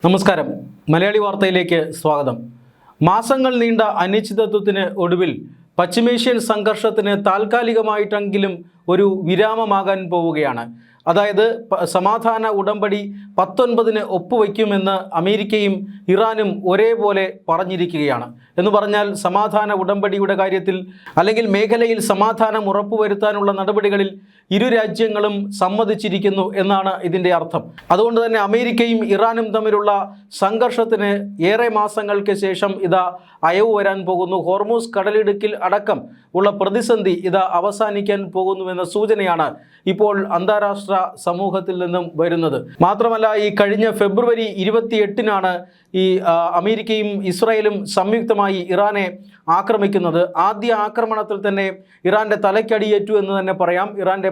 നമസ്കാരം. മലയാളി വാർത്തയിലേക്ക് സ്വാഗതം. മാസങ്ങൾ നീണ്ട അനിശ്ചിതത്വത്തിന് ഒടുവിൽ പശ്ചിമേഷ്യൻ സംഘർഷത്തിന് താൽക്കാലികമായിട്ടെങ്കിലും ഒരു വിരാമമാകാൻ പോവുകയാണ്. അതായത് സമാധാന ഉടമ്പടി 19-ന് ഒപ്പുവയ്ക്കുമെന്ന് അമേരിക്കയും ഇറാനും ഒരേപോലെ പറഞ്ഞിരിക്കുകയാണ്. എന്ന് പറഞ്ഞാൽ സമാധാന ഉടമ്പടിയുടെ കാര്യത്തിൽ അല്ലെങ്കിൽ മേഖലയിൽ സമാധാനം ഉറപ്പുവരുത്താനുള്ള നടപടികളിൽ ഇരു രാജ്യങ്ങളും സമ്മതിച്ചിരിക്കുന്നു എന്നാണ് ഇതിൻ്റെ അർത്ഥം. അതുകൊണ്ട് തന്നെ അമേരിക്കയും ഇറാനും തമ്മിലുള്ള സംഘർഷത്തിന് ഏറെ മാസങ്ങൾക്ക് ശേഷം ഇതാ അയവ് വരാൻ പോകുന്നു. ഹോർമൂസ് കടലിടുക്കിൽ അടക്കം ഉള്ള പ്രതിസന്ധി ഇതാ അവസാനിക്കാൻ പോകുന്നുവെന്ന സൂചനയാണ് ഇപ്പോൾ അന്താരാഷ്ട്ര സമൂഹത്തിൽ നിന്നും വരുന്നത്. മാത്രമല്ല, ഈ കഴിഞ്ഞ ഫെബ്രുവരി 28-നാണ് ഈ അമേരിക്കയും ഇസ്രായേലും സംയുക്തമായി ഇറാനെ ആക്രമിക്കുന്നത്. ആദ്യ ആക്രമണത്തിൽ തന്നെ ഇറാൻ്റെ തലയ്ക്കടിയേറ്റു എന്ന് തന്നെ പറയാം. ഇറാൻ്റെ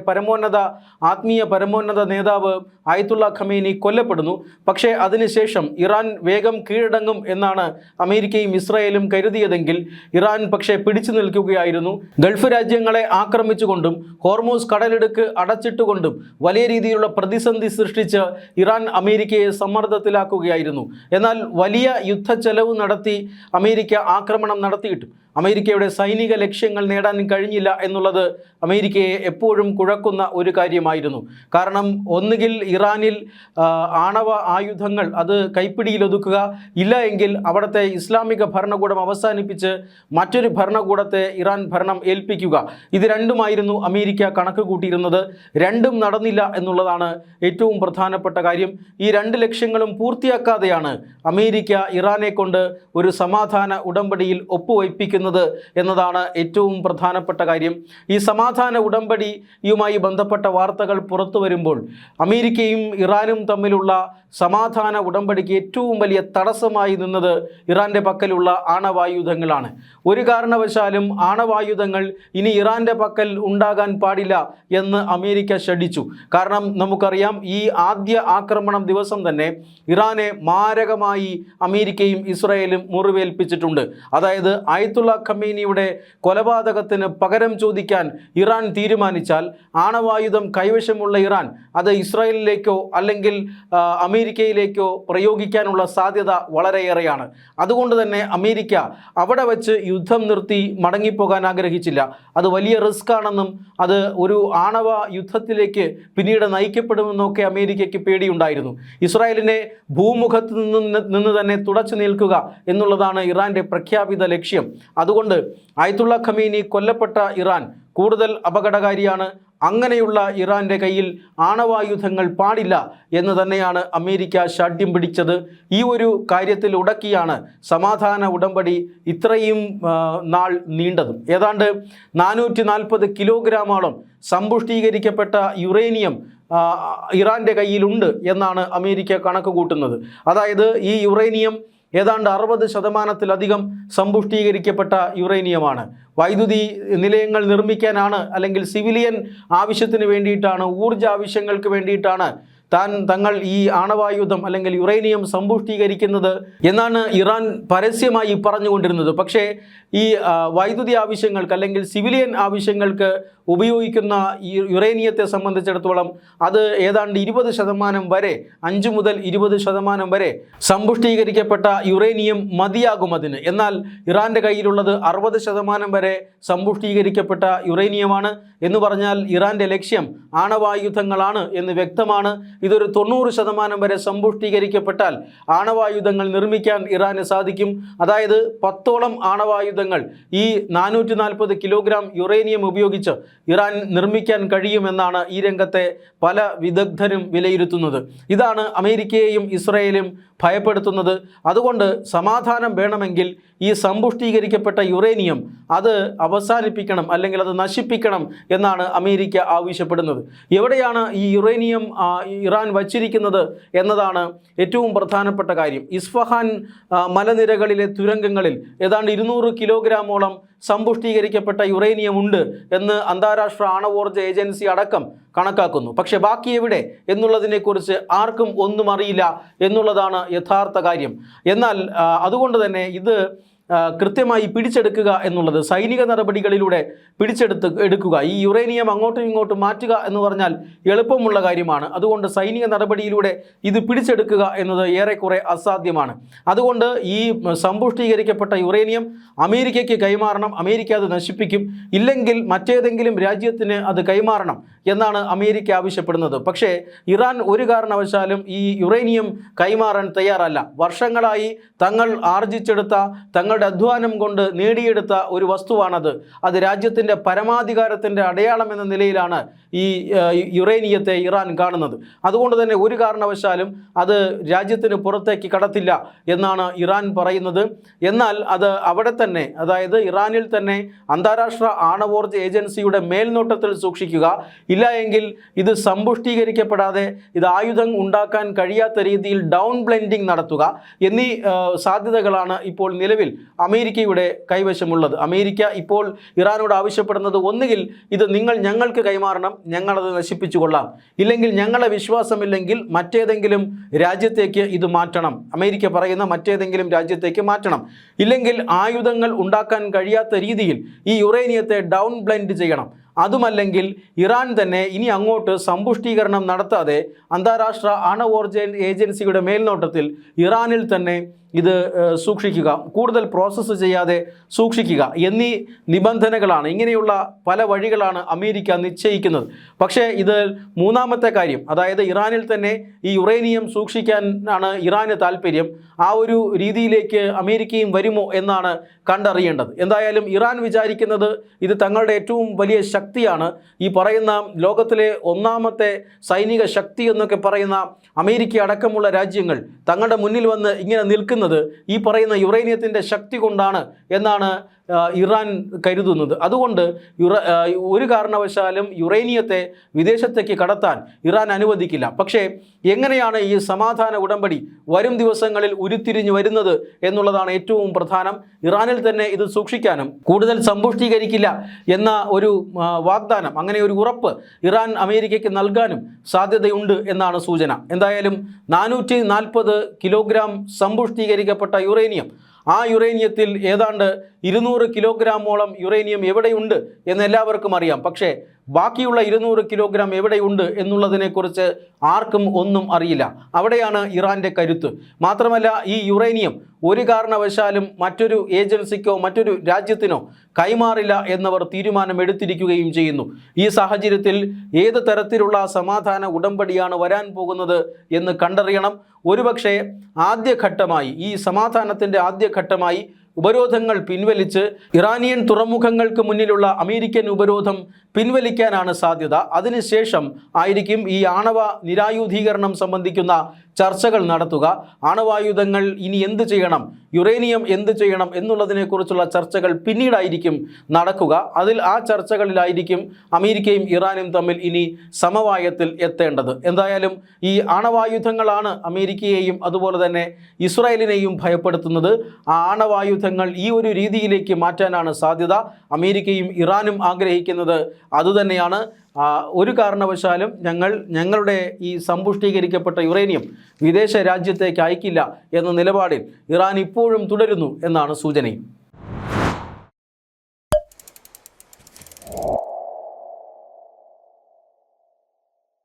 ആത്മീയ പരമോന്നത നേതാവ് ആയത്തുള്ള ഖമേനി കൊല്ലപ്പെടുന്നു. പക്ഷേ അതിനുശേഷം ഇറാൻ വേഗം കീഴടങ്ങും എന്നാണ് അമേരിക്കയും ഇസ്രായേലും കരുതിയതെങ്കിൽ ഇറാൻ പക്ഷേ പിടിച്ചു നിൽക്കുകയായിരുന്നു. ഗൾഫ് രാജ്യങ്ങളെ ആക്രമിച്ചുകൊണ്ടും ഹോർമൂസ് കടലിടുക്ക് അടച്ചിട്ടുകൊണ്ടും വലിയ രീതിയിലുള്ള പ്രതിസന്ധി സൃഷ്ടിച്ച് ഇറാൻ അമേരിക്കയെ സമ്മർദ്ദത്തിലാക്കുകയായിരുന്നു. എന്നാൽ വലിയ യുദ്ധച്ചെലവ് നടത്തി അമേരിക്ക ആക്രമണം നടത്തിയിട്ടും അമേരിക്കയുടെ സൈനിക ലക്ഷ്യങ്ങൾ നേടാൻ കഴിഞ്ഞില്ല എന്നുള്ളത് അമേരിക്കയെ എപ്പോഴും കുഴക്കുന്ന ഒരു കാര്യമായിരുന്നു. കാരണം ഒന്നുകിൽ ഇറാനിൽ ആണവ ആയുധങ്ങൾ അത് കൈപ്പിടിയിലൊതുക്കുക, ഇല്ല എങ്കിൽ അവിടുത്തെ ഇസ്ലാമിക ഭരണകൂടം അവസാനിപ്പിച്ച് മറ്റൊരു ഭരണകൂടത്തെ ഇറാൻ ഭരണം ഏൽപ്പിക്കുക. ഇത് രണ്ടുമായിരുന്നു അമേരിക്ക കണക്ക് കൂട്ടിയിരുന്നത്. രണ്ടും നടന്നില്ല എന്നുള്ളതാണ് ഏറ്റവും പ്രധാനപ്പെട്ട കാര്യം. ഈ രണ്ട് ലക്ഷ്യങ്ങളും പൂർത്തിയാക്കാതെയാണ് അമേരിക്ക ഇറാനെ കൊണ്ട് ഒരു സമാധാന ഉടമ്പടിയിൽ ഒപ്പുവയ്പ്പിക്കുന്നത് എന്നതാണ് ഏറ്റവും പ്രധാനപ്പെട്ട കാര്യം. ഈ സമാധാന ഉടമ്പടിയുമായി ബന്ധപ്പെട്ട വാർത്തകൾ പുറത്തു വരുമ്പോൾ അമേരിക്കയും ഇറാനും തമ്മിലുള്ള സമാധാന ഉടമ്പടിക്ക് ഏറ്റവും വലിയ തടസ്സമായി നിന്നത് ഇറാൻ്റെ പക്കലുള്ള ആണവായുധങ്ങളാണ്. ഒരു കാരണവശാലും ആണവായുധങ്ങൾ ഇനി ഇറാൻ്റെ പക്കൽ ഉണ്ടാകാൻ പാടില്ല എന്ന് അമേരിക്ക ശഠിച്ചു. കാരണം നമുക്കറിയാം, ഈ ആദ്യ ആക്രമണം ദിവസം തന്നെ ഇറാനെ മാരകമായി അമേരിക്കയും ഇസ്രായേലും മുറിവേൽപ്പിച്ചിട്ടുണ്ട്. അതായത് ആയത്തുള്ള ഖമേനിയുടെ കൊലപാതകത്തിന് പകരം ചോദിക്കാൻ ഇറാൻ തീരുമാനിച്ചാൽ ആണവായുധം കൈവശമുള്ള ഇറാൻ അത് ഇസ്രായേലിലേക്കോ അല്ലെങ്കിൽ അമേരിക്കയിലേക്കോ പ്രയോഗിക്കാനുള്ള സാധ്യത വളരെയേറെയാണ്. അതുകൊണ്ട് തന്നെ അമേരിക്ക അവിടെ വച്ച് യുദ്ധം നിർത്തി മടങ്ങിപ്പോകാൻ ആഗ്രഹിച്ചില്ല. അത് വലിയ റിസ്ക് ആണെന്നും അത് ഒരു ആണവ യുദ്ധത്തിലേക്ക് പിന്നീട് നയിക്കപ്പെടുമെന്നൊക്കെ അമേരിക്കയ്ക്ക് പേടിയുണ്ടായിരുന്നു. ഇസ്രായേലിനെ ഭൂമുഖത്ത് നിന്ന് തന്നെ തുടച്ചു നിൽക്കുക എന്നുള്ളതാണ് ഇറാൻ്റെ പ്രഖ്യാപിത ലക്ഷ്യം. അതുകൊണ്ട് ആയത്തുള്ള ഖമേനി കൊല്ലപ്പെട്ട ഇറാൻ കൂടുതൽ അപകടകാരിയാണ്. അങ്ങനെയുള്ള ഇറാൻ്റെ കയ്യിൽ ആണവായുധങ്ങൾ പാടില്ല എന്ന് തന്നെയാണ് അമേരിക്ക ശാഠ്യം പിടിച്ചത്. ഈ ഒരു കാര്യത്തിൽ ഉടക്കിയാണ് സമാധാന ഉടമ്പടി ഇത്രയും നാൾ നീണ്ടതും. ഏതാണ്ട് 440 കിലോഗ്രാമോളം സമ്പുഷ്ടീകരിക്കപ്പെട്ട യുറേനിയം ഇറാൻ്റെ കയ്യിലുണ്ട് എന്നാണ് അമേരിക്ക കണക്ക് കൂട്ടുന്നത്. അതായത് ഈ യുറേനിയം ഏതാണ്ട് 60% സമ്പുഷ്ടീകരിക്കപ്പെട്ട യുറേനിയമാണ്. വൈദ്യുതി നിലയങ്ങൾ നിർമ്മിക്കാനാണ്, അല്ലെങ്കിൽ സിവിലിയൻ ആവശ്യത്തിന് വേണ്ടിയിട്ടാണ്, ഊർജ ആവശ്യങ്ങൾക്ക് വേണ്ടിയിട്ടാണ് തങ്ങൾ ഈ ആണവായുധം അല്ലെങ്കിൽ യുറേനിയം സമ്പുഷ്ടീകരിക്കുന്നത് എന്നാണ് ഇറാൻ പരസ്യമായി പറഞ്ഞുകൊണ്ടിരുന്നത്. പക്ഷേ ഈ വൈദ്യുതി ആവശ്യങ്ങൾക്ക് അല്ലെങ്കിൽ സിവിലിയൻ ആവശ്യങ്ങൾക്ക് ഉപയോഗിക്കുന്ന ഈ യുറേനിയത്തെ സംബന്ധിച്ചിടത്തോളം അത് ഏതാണ്ട് 20% വരെ, 5 മുതൽ 20% വരെ സമ്പുഷ്ടീകരിക്കപ്പെട്ട യുറേനിയം മതിയാകും അതിന്. എന്നാൽ ഇറാൻ്റെ കയ്യിലുള്ളത് 60% വരെ സമ്പുഷ്ടീകരിക്കപ്പെട്ട യുറേനിയമാണ്. എന്ന് പറഞ്ഞാൽ ഇറാൻ്റെ ലക്ഷ്യം ആണവായുധങ്ങളാണ് എന്ന് വ്യക്തമാണ്. ഇതൊരു 90% വരെ സമ്പുഷ്ടീകരിക്കപ്പെട്ടാൽ ആണവായുധങ്ങൾ നിർമ്മിക്കാൻ ഇറാന് സാധിക്കും. അതായത് 10ഓളം ആണവായുധങ്ങൾ ഈ 440 കിലോഗ്രാം യുറേനിയം ഉപയോഗിച്ച് ഇറാൻ നിർമ്മിക്കാൻ കഴിയുമെന്നാണ് ഈ രംഗത്തെ പല വിദഗ്ധരും വിലയിരുത്തുന്നത്. ഇതാണ് അമേരിക്കയെയും ഇസ്രായേലും ഭയപ്പെടുത്തുന്നത്. അതുകൊണ്ട് സമാധാനം വേണമെങ്കിൽ ഈ സമ്പുഷ്ടീകരിക്കപ്പെട്ട യുറേനിയം അത് അവസാനിപ്പിക്കണം, അല്ലെങ്കിൽ അത് നശിപ്പിക്കണം എന്നാണ് അമേരിക്ക ആവശ്യപ്പെടുന്നത്. എവിടെയാണ് ഈ യുറേനിയം ഇറാൻ വച്ചിരിക്കുന്നത് എന്നതാണ് ഏറ്റവും പ്രധാനപ്പെട്ട കാര്യം. ഇസ്ഫഹാൻ മലനിരകളിലെ തുരങ്കങ്ങളിൽ ഏതാണ്ട് 200 കിലോഗ്രാമോളം സമ്പുഷ്ടീകരിക്കപ്പെട്ട യുറേനിയം ഉണ്ട് എന്ന് അന്താരാഷ്ട്ര ആണവോർജ്ജ ഏജൻസി അടക്കം കണക്കാക്കുന്നു. പക്ഷേ ബാക്കി എവിടെ എന്നുള്ളതിനെക്കുറിച്ച് ആർക്കും ഒന്നും അറിയില്ല എന്നുള്ളതാണ് യഥാർത്ഥ കാര്യം. എന്നാൽ അതുകൊണ്ട് തന്നെ ഇത് കൃത്യമായി പിടിച്ചെടുക്കുക എന്നുള്ളത്, സൈനിക നടപടികളിലൂടെ എടുക്കുക. ഈ യുറേനിയം അങ്ങോട്ടും ഇങ്ങോട്ടും മാറ്റുക എന്ന് പറഞ്ഞാൽ എളുപ്പമുള്ള കാര്യമാണ്. അതുകൊണ്ട് സൈനിക നടപടിയിലൂടെ ഇത് പിടിച്ചെടുക്കുക എന്നത് ഏറെക്കുറെ അസാധ്യമാണ്. അതുകൊണ്ട് ഈ സമ്പുഷ്ടീകരിക്കപ്പെട്ട യുറേനിയം അമേരിക്കയ്ക്ക് കൈമാറണം, അമേരിക്ക അത് നശിപ്പിക്കും, ഇല്ലെങ്കിൽ മറ്റേതെങ്കിലും രാജ്യത്തിന് അത് കൈമാറണം എന്നാണ് അമേരിക്ക ആവശ്യപ്പെടുന്നത്. പക്ഷേ ഇറാൻ ഒരു കാരണവശാലും ഈ യുറേനിയം കൈമാറാൻ തയ്യാറല്ല. വർഷങ്ങളായി തങ്ങൾ ആർജിച്ചെടുത്ത, തങ്ങളുടെ അധ്വാനം കൊണ്ട് നേടിയെടുത്ത ഒരു വസ്തുവാണത്. അത് രാജ്യത്തിൻ്റെ പരമാധികാരത്തിൻ്റെ അടയാളം എന്ന നിലയിലാണ് ഈ യുറേനിയത്തെ ഇറാൻ കാണുന്നത്. അതുകൊണ്ട് തന്നെ ഒരു കാരണവശാലും അത് രാജ്യത്തിന് പുറത്തേക്ക് കടത്തില്ല എന്നാണ് ഇറാൻ പറയുന്നത്. എന്നാൽ അത് അവിടെ തന്നെ, അതായത് ഇറാനിൽ തന്നെ അന്താരാഷ്ട്ര ആണവോർജ ഏജൻസിയുടെ മേൽനോട്ടത്തിൽ സൂക്ഷിക്കുക, ഇല്ല എങ്കിൽ ഇത് സമ്പുഷ്ടീകരിക്കപ്പെടാതെ ഇത് ആയുധം ഉണ്ടാക്കാൻ കഴിയാത്ത രീതിയിൽ ഡൗൺ ബ്ലെൻഡിങ് നടത്തുക എന്നീ സാധ്യതകളാണ് ഇപ്പോൾ നിലവിൽ അമേരിക്കയുടെ കൈവശമുള്ളത്. അമേരിക്ക ഇപ്പോൾ ഇറാനോട് ആവശ്യപ്പെടുന്നത് ഒന്നുകിൽ ഇത് നിങ്ങൾ ഞങ്ങൾക്ക് കൈമാറണം, ഞങ്ങളത് നശിപ്പിച്ചു കൊള്ളാം, ഇല്ലെങ്കിൽ ഞങ്ങളെ വിശ്വാസമില്ലെങ്കിൽ മറ്റേതെങ്കിലും രാജ്യത്തേക്ക് ഇത് മാറ്റണം, അമേരിക്ക പറയുന്ന മറ്റേതെങ്കിലും രാജ്യത്തേക്ക് മാറ്റണം, ഇല്ലെങ്കിൽ ആയുധങ്ങൾ ഉണ്ടാക്കാൻ കഴിയാത്ത രീതിയിൽ ഈ യുറേനിയത്തെ ഡൗൺ ബ്ലെൻഡ് ചെയ്യണം. അതുമല്ലെങ്കിൽ ഇറാൻ തന്നെ ഇനി അങ്ങോട്ട് സമ്പുഷ്ടീകരണം നടത്താതെ അന്താരാഷ്ട്ര ആണവോർജ ഏജൻസിയുടെ മേൽനോട്ടത്തിൽ ഇറാനിൽ തന്നെ ഇത് സൂക്ഷിക്കുക, കൂടുതൽ പ്രോസസ്സ് ചെയ്യാതെ സൂക്ഷിക്കുക എന്നീ നിബന്ധനകളാണ്, ഇങ്ങനെയുള്ള പല വഴികളാണ് അമേരിക്ക നിശ്ചയിക്കുന്നത്. പക്ഷേ ഇത് മൂന്നാമത്തെ കാര്യം, അതായത് ഇറാനിൽ തന്നെ ഈ യുറേനിയം സൂക്ഷിക്കാനാണ് ഇറാന് താല്പര്യം. ആ ഒരു രീതിയിലേക്ക് അമേരിക്കയും വരുമോ എന്നാണ് കണ്ടറിയേണ്ടത്. എന്തായാലും ഇറാൻ വിചാരിക്കുന്നത് ഇത് തങ്ങളുടെ ഏറ്റവും വലിയ ശക്തിയാണ്. ഈ പറയുന്ന ലോകത്തിലെ ഒന്നാമത്തെ സൈനിക ശക്തി എന്നൊക്കെ പറയുന്ന അമേരിക്ക അടക്കമുള്ള രാജ്യങ്ങൾ തങ്ങളുടെ മുന്നിൽ വന്ന് ഇങ്ങനെ നിൽക്കുന്നത് ഈ പറയുന്ന യുറേനിയത്തിൻ്റെ ശക്തി കൊണ്ടാണ് എന്നാണ് ഇറാൻ കരുതുന്നത്. അതുകൊണ്ട് ഒരു കാരണവശാലും യുറേനിയത്തെ വിദേശത്തേക്ക് കടത്താൻ ഇറാൻ അനുവദിക്കില്ല. പക്ഷേ എങ്ങനെയാണ് ഈ സമാധാന ഉടമ്പടി വരും ദിവസങ്ങളിൽ ഉരുത്തിരിഞ്ഞു വരുന്നത് എന്നുള്ളതാണ് ഏറ്റവും പ്രധാനം. ഇറാനിൽ തന്നെ ഇത് സൂക്ഷിക്കാനും കൂടുതൽ സമ്പുഷ്ടീകരിക്കില്ല എന്ന ഒരു വാഗ്ദാനം, അങ്ങനെ ഒരു ഉറപ്പ് ഇറാൻ അമേരിക്കയ്ക്ക് നൽകാനും സാധ്യതയുണ്ട് എന്നാണ് സൂചന. എന്തായാലും 440 കിലോഗ്രാം സമ്പുഷ്ടീകരിക്കപ്പെട്ട യുറേനിയം, ആ യുറേനിയത്തിൽ ഏതാണ്ട് 200 കിലോഗ്രാമോളം യുറേനിയം എവിടെയുണ്ട് എന്ന് എല്ലാവർക്കും അറിയാം. പക്ഷേ ബാക്കിയുള്ള 200 കിലോഗ്രാം എവിടെയുണ്ട് എന്നുള്ളതിനെക്കുറിച്ച് ആർക്കും ഒന്നും അറിയില്ല. അവിടെയാണ് ഇറാൻ്റെ കരുത്ത്. മാത്രമല്ല ഈ യുറേനിയം ഒരു കാരണവശാലും മറ്റൊരു ഏജൻസിക്കോ മറ്റൊരു രാജ്യത്തിനോ കൈമാറില്ല എന്നവർ തീരുമാനമെടുത്തിരിക്കുകയും ചെയ്യുന്നു. ഈ സാഹചര്യത്തിൽ ഏത് തരത്തിലുള്ള സമാധാന ഉടമ്പടിയാണ് വരാൻ പോകുന്നത് എന്ന് കണ്ടറിയണം. ഒരുപക്ഷെ ആദ്യഘട്ടമായി, ഈ സമാധാനത്തിൻ്റെ ആദ്യഘട്ടമായി ഉപരോധങ്ങൾ പിൻവലിച്ച് ഇറാനിയൻ തുറമുഖങ്ങൾക്ക് മുന്നിലുള്ള അമേരിക്കൻ ഉപരോധം പിൻവലിക്കാനാണ് സാധ്യത. അതിനുശേഷം ആയിരിക്കും ഈ ആണവ നിരായുധീകരണം സംബന്ധിക്കുന്ന ചർച്ചകൾ നടത്തുക. ആണവായുധങ്ങൾ ഇനി എന്ത് ചെയ്യണം, യുറേനിയം എന്ത് ചെയ്യണം എന്നുള്ളതിനെക്കുറിച്ചുള്ള ചർച്ചകൾ പിന്നീടായിരിക്കും നടക്കുക. ആ ചർച്ചകളിലായിരിക്കും അമേരിക്കയും ഇറാനും തമ്മിൽ ഇനി സമവായത്തിൽ എത്തേണ്ടത്. എന്തായാലും ഈ ആണവായുധങ്ങളാണ് അമേരിക്കയെയും അതുപോലെ തന്നെ ഇസ്രായേലിനെയും ഭയപ്പെടുത്തുന്നത്. ആ ആണവായുധങ്ങൾ ഈ ഒരു രീതിയിലേക്ക് മാറ്റാനാണ് സാധ്യത. അമേരിക്കയും ഇറാനും ആഗ്രഹിക്കുന്നത് അതുതന്നെയാണ്. ഒരു കാരണവശാലും ഞങ്ങളുടെ ഈ സമ്പുഷ്ടീകരിക്കപ്പെട്ട യുറേനിയം വിദേശ രാജ്യത്തേക്ക് അയക്കില്ല എന്ന നിലപാടിൽ ഇറാൻ ഇപ്പോഴും തുടരുന്നു എന്നാണ് സൂചനയും.